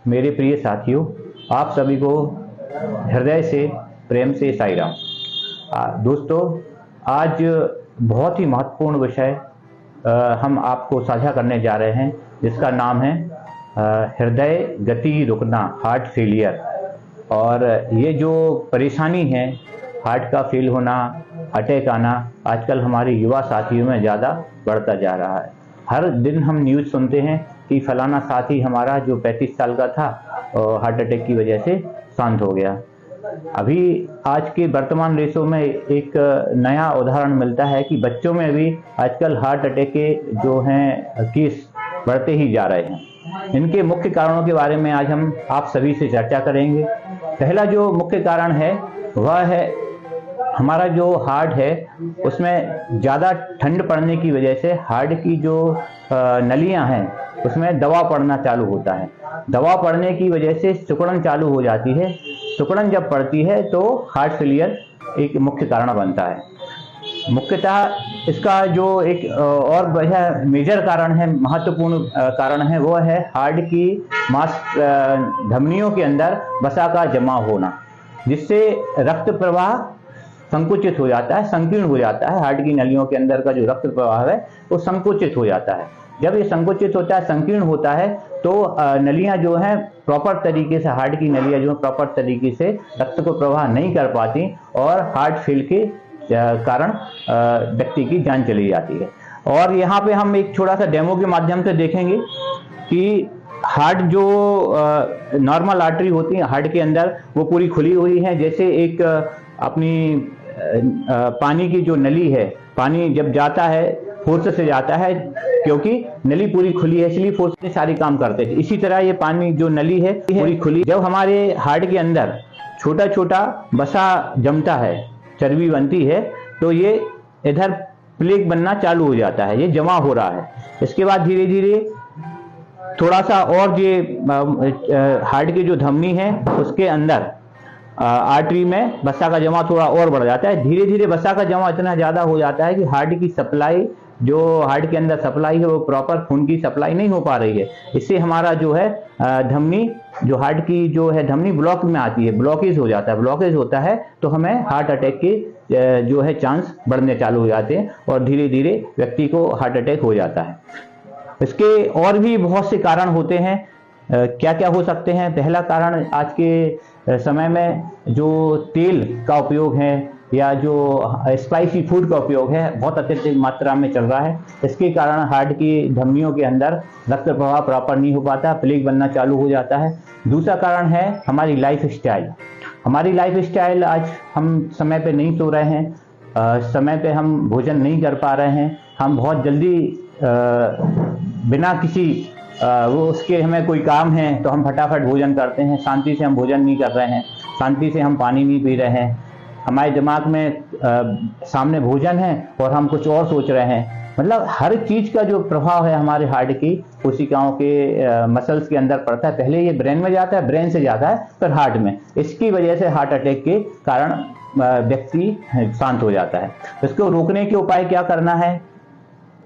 मेरे प्रिय साथियों, आप सभी को हृदय से प्रेम से साई राम। दोस्तों, आज बहुत ही महत्वपूर्ण विषय हम आपको साझा करने जा रहे हैं, जिसका नाम है हृदय गति रुकना, हार्ट फेलियर। और ये जो परेशानी है, हार्ट का फेल होना, अटैक आना, आजकल हमारे युवा साथियों में ज़्यादा बढ़ता जा रहा है। हर दिन हम न्यूज़ सुनते हैं कि फलाना साथी हमारा जो 35 साल का था हार्ट अटैक की वजह से शांत हो गया। अभी आज के वर्तमान देशों में एक नया उदाहरण मिलता है कि बच्चों में भी आजकल हार्ट अटैक के जो हैं केस बढ़ते ही जा रहे हैं। इनके मुख्य कारणों के बारे में आज हम आप सभी से चर्चा करेंगे। पहला जो मुख्य कारण है वह है हमारा जो हार्ट है उसमें ज़्यादा ठंड पड़ने की वजह से हार्ट की जो नलियां हैं उसमें दबाव पड़ना चालू होता है। दबाव पड़ने की वजह से सिकुड़न चालू हो जाती है। सिकुड़न जब पड़ती है तो हार्ट फेलियर एक मुख्य कारण बनता है। मुख्यतः इसका जो एक और वजह मेजर कारण है, महत्वपूर्ण कारण है, वो है हार्ट की धमनियों के अंदर वसा का जमा होना, जिससे रक्त प्रवाह संकुचित हो जाता है, संकीर्ण हो जाता है। हार्ट की नलियों के अंदर का जो रक्त प्रवाह है वो संकुचित हो जाता है। जब ये संकुचित होता है, संकीर्ण होता है, तो नलियां जो हैं प्रॉपर तरीके से, हार्ट की नलियां जो है प्रॉपर तरीके से रक्त को प्रवाह नहीं कर पाती और हार्ट फेल के कारण व्यक्ति की जान चली जाती है। और यहाँ पे हम एक छोटा सा डेमो के माध्यम से देखेंगे कि हार्ट जो नॉर्मल आर्टरी होती है हार्ट के अंदर, वो पूरी खुली हुई है। जैसे एक अपनी पानी की जो नली है, पानी जब जाता है फोर्स से जाता है, क्योंकि नली पूरी खुली है इसलिए फोर्स से सारे काम करते हैं। इसी तरह ये पानी जो नली है पूरी खुली। जब हमारे हार्ट के अंदर छोटा छोटा वसा जमता है, चर्बी बनती है, तो ये इधर प्लेक बनना चालू हो जाता है, ये जमा हो रहा है। इसके बाद धीरे धीरे थोड़ा सा और ये हार्ट की जो धमनी है उसके अंदर आर्टरी में वसा का जमा थोड़ा और बढ़ जाता है। धीरे धीरे वसा का जमा इतना ज़्यादा हो जाता है कि हार्ट की सप्लाई, जो हार्ट के अंदर सप्लाई है, वो प्रॉपर खून की सप्लाई नहीं हो पा रही है। इससे हमारा जो है धमनी, जो हार्ट की जो है धमनी ब्लॉक में आती है, ब्लॉकेज हो जाता है। ब्लॉकेज होता है तो हमें हार्ट अटैक के जो है चांस बढ़ने चालू हो जाते हैं और धीरे धीरे व्यक्ति को हार्ट अटैक हो जाता है। इसके और भी बहुत से कारण होते हैं। क्या क्या हो सकते हैं? पहला कारण, आज के समय में जो तेल का उपयोग है या जो स्पाइसी फूड का उपयोग है बहुत अत्यधिक मात्रा में चल रहा है। इसके कारण हार्ट की धमनियों के अंदर रक्त प्रवाह प्रॉपर नहीं हो पाता, प्लेक बनना चालू हो जाता है। दूसरा कारण है हमारी लाइफ स्टाइल। हमारी लाइफ स्टाइल, आज हम समय पे नहीं सो रहे हैं, समय पे हम भोजन नहीं कर पा रहे हैं। हम बहुत जल्दी बिना किसी वो उसके हमें कोई काम है तो हम फटाफट भोजन करते हैं। शांति से हम भोजन नहीं कर रहे हैं, शांति से हम पानी नहीं पी रहे हैं। हमारे दिमाग में सामने भोजन है और हम कुछ और सोच रहे हैं। मतलब हर चीज़ का जो प्रभाव है हमारे हार्ट की कोशिकाओं के मसल्स के अंदर पड़ता है। पहले ये ब्रेन में जाता है, ब्रेन से जाता है फिर हार्ट में। इसकी वजह से हार्ट अटैक के कारण व्यक्ति शांत हो जाता है। इसको रोकने के उपाय क्या करना है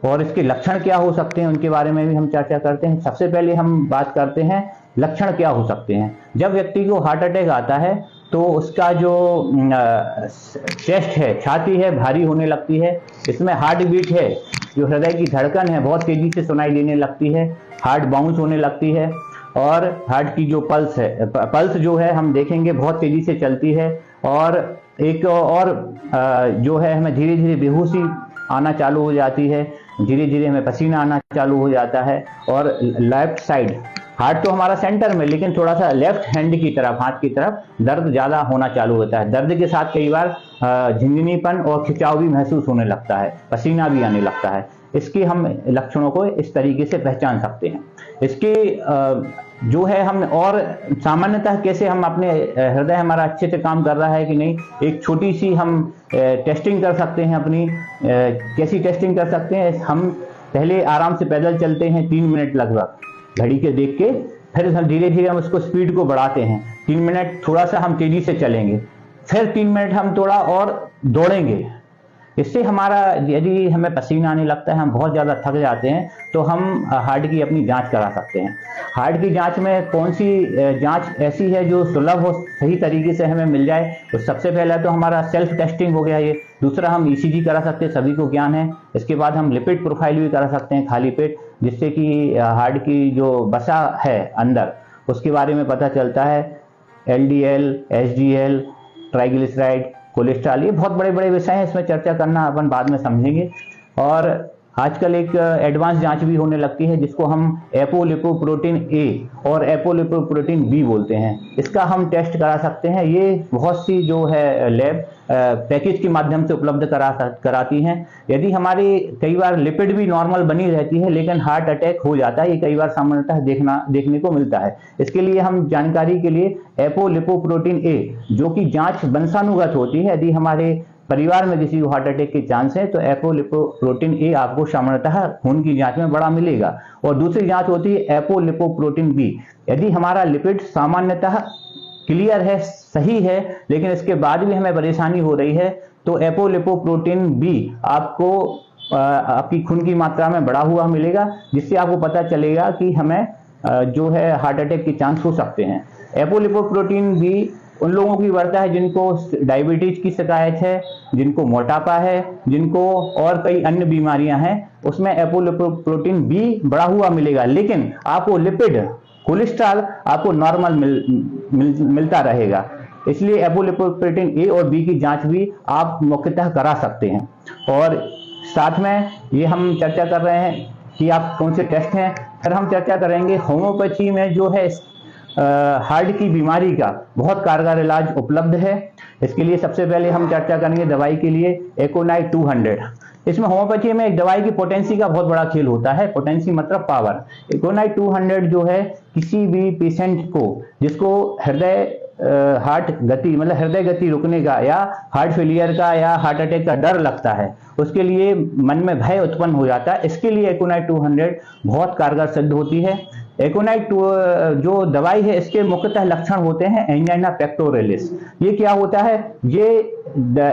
और इसके लक्षण क्या हो सकते हैं, उनके बारे में भी हम चर्चा करते हैं। सबसे पहले हम बात करते हैं लक्षण क्या हो सकते हैं। जब व्यक्ति को हार्ट अटैक आता है तो उसका जो चेस्ट है, छाती है, भारी होने लगती है। इसमें हार्ट बीट है, जो हृदय की धड़कन है, बहुत तेजी से सुनाई देने लगती है। हार्ट बाउंस होने लगती है और हार्ट की जो पल्स है, पल्स जो है हम देखेंगे बहुत तेजी से चलती है। और एक और जो है हमें धीरे धीरे बेहोशी आना चालू हो जाती है, धीरे धीरे हमें पसीना आना चालू हो जाता है। और लेफ्ट साइड, हार्ट तो हमारा सेंटर में, लेकिन थोड़ा सा लेफ्ट हैंड की तरफ, हाथ की तरफ दर्द ज़्यादा होना चालू होता है। दर्द के साथ कई बार झिंझनीपन और खिंचाव भी महसूस होने लगता है, पसीना भी आने लगता है। इसके हम लक्षणों को इस तरीके से पहचान सकते हैं। इसके जो है हम और सामान्यतः कैसे हम अपने हृदय हमारा अच्छे से काम कर रहा है कि नहीं, एक छोटी सी हम टेस्टिंग कर सकते हैं अपनी। कैसी टेस्टिंग कर सकते हैं? हम पहले आराम से पैदल चलते हैं 3 मिनट लगभग, घड़ी के देख के, फिर हम धीरे धीरे हम उसको स्पीड को बढ़ाते हैं। 3 मिनट थोड़ा सा हम तेजी से चलेंगे, फिर 3 मिनट हम थोड़ा और दौड़ेंगे, इससे हमारा, यदि हमें पसीना आने लगता है, हम बहुत ज़्यादा थक जाते हैं, तो हम हार्ट की अपनी जांच करा सकते हैं। हार्ट की जांच में कौन सी जांच ऐसी है जो सुलभ हो, सही तरीके से हमें मिल जाए? तो सबसे पहला तो हमारा सेल्फ टेस्टिंग हो गया ये। दूसरा, हम ईसीजी करा सकते हैं, सभी को ज्ञान है। इसके बाद हम लिपिड प्रोफाइल भी करा सकते हैं खाली पेट, जिससे कि हार्ट की जो वसा है अंदर, उसके बारे में पता चलता है। एलडीएल, एचडीएल, ट्राइग्लिसराइड, कोलेस्ट्रॉल, ये बहुत बड़े बड़े विषय हैं, इसमें चर्चा करना अपन बाद में समझेंगे। और आजकल एक एडवांस जांच भी होने लगती है, जिसको हम एपोलिपोप्रोटीन ए और एपोलिपोप्रोटीन बी बोलते हैं। इसका हम टेस्ट करा सकते हैं। ये बहुत सी जो है लैब पैकेज के माध्यम से उपलब्ध कराती हैं। यदि हमारी कई बार लिपिड भी नॉर्मल बनी रहती है, लेकिन हार्ट अटैक हो जाता है, ये कई बार सामान्यतः देखने को मिलता है। इसके लिए हम जानकारी के लिए एपोलिपोप्रोटीन ए, जो कि जांच वंशानुगत होती है, यदि हमारे परिवार में किसी को हार्ट अटैक के चांस है, तो एपोलिपोप्रोटीन ए आपको सामान्यतः खून की जांच में बड़ा मिलेगा। और दूसरी जांच होती है एपोलिपोप्रोटीन बी। यदि हमारा लिपिड सामान्यतः क्लियर है, सही है, लेकिन इसके बाद भी हमें परेशानी हो रही है, तो एपोलिपोप्रोटीन बी आपको आपकी खून की मात्रा में बढ़ा हुआ मिलेगा, जिससे आपको पता चलेगा कि हमें जो है हार्ट अटैक के चांस हो सकते हैं। एपोलिपोप्रोटीन बी उन लोगों की बढ़ता है जिनको डायबिटीज की शिकायत है, जिनको मोटापा है, जिनको और कई अन्य बीमारियां हैं, उसमें एपोलिपोप्रोटीन बी बढ़ा हुआ मिलेगा। लेकिन आपको लिपिड, कोलेस्ट्रॉल आपको नॉर्मल मिलता रहेगा। इसलिए एपोलिपोप्रोटीन ए और बी की जांच भी आप मुख्यतः करा सकते हैं। और साथ में ये हम चर्चा कर रहे हैं कि आप कौन से टेस्ट हैं, फिर हम चर्चा करेंगे होम्योपैथी में जो है हार्ट की बीमारी का बहुत कारगर इलाज उपलब्ध है। इसके लिए सबसे पहले हम चर्चा करेंगे दवाई के लिए एकोनाइट 200। इसमें होम्योपैथी में एक दवाई की पोटेंसी का बहुत बड़ा खेल होता है। पोटेंसी मतलब पावर। एकोनाइट 200 जो है, किसी भी पेशेंट को जिसको हार्ट गति मतलब हृदय गति रुकने का या हार्ट फेलियर का या हार्ट अटैक का डर लगता है, उसके लिए मन में भय उत्पन्न हो जाता है, इसके लिए एकोनाइट 200 बहुत कारगर सिद्ध होती है। एकोनाइट जो दवाई है, इसके मुख्यतः लक्षण होते हैं एंजाइना पेक्टोरियलिस। ये क्या होता है? ये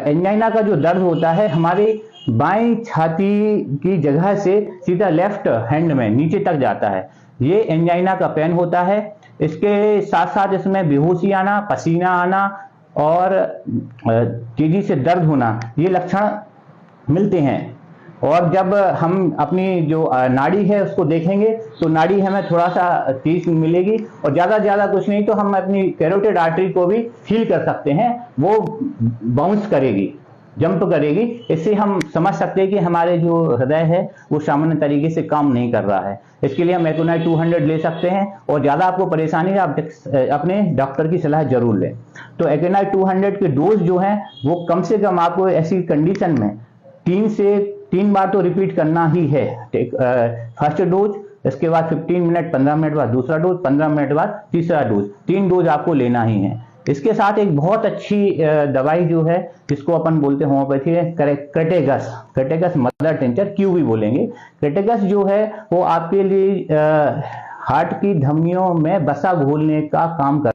एंजाइना का जो दर्द होता है, हमारी बाईं छाती की जगह से सीधा लेफ्ट हैंड में नीचे तक जाता है। ये एंजाइना का पेन होता है। इसके साथ साथ इसमें बेहोशी आना, पसीना आना और तेजी से दर्द होना, ये लक्षण मिलते हैं। और जब हम अपनी जो नाड़ी है उसको देखेंगे, तो नाड़ी हमें थोड़ा सा तेज मिलेगी, और ज्यादा कुछ नहीं तो हम अपनी कैरोटिड आर्टरी को भी फील कर सकते हैं, वो बाउंस करेगी, जंप करेगी। इससे हम समझ सकते हैं कि हमारे जो हृदय है वो सामान्य तरीके से काम नहीं कर रहा है। इसके लिए हम एकोनाइट 200 ले सकते हैं, और ज्यादा आपको परेशानी है, आप अपने डॉक्टर की सलाह जरूर लें। तो एकोनाइट 200 के डोज जो हैं, वो कम से कम आपको ऐसी कंडीशन में 3 बार तो रिपीट करना ही है। फर्स्ट डोज, इसके बाद 15 मिनट 15 मिनट बाद दूसरा डोज, 15 मिनट बाद तीसरा डोज, 3 डोज आपको लेना ही है। इसके साथ एक बहुत अच्छी दवाई जो है, जिसको अपन बोलते हैं होम्योपैथी में क्रेटेगस मदर टिंचर, क्यू भी बोलेंगे। क्रेटेगस जो है वो आपके लिए हार्ट की धमनियों में वसा घोलने का काम कर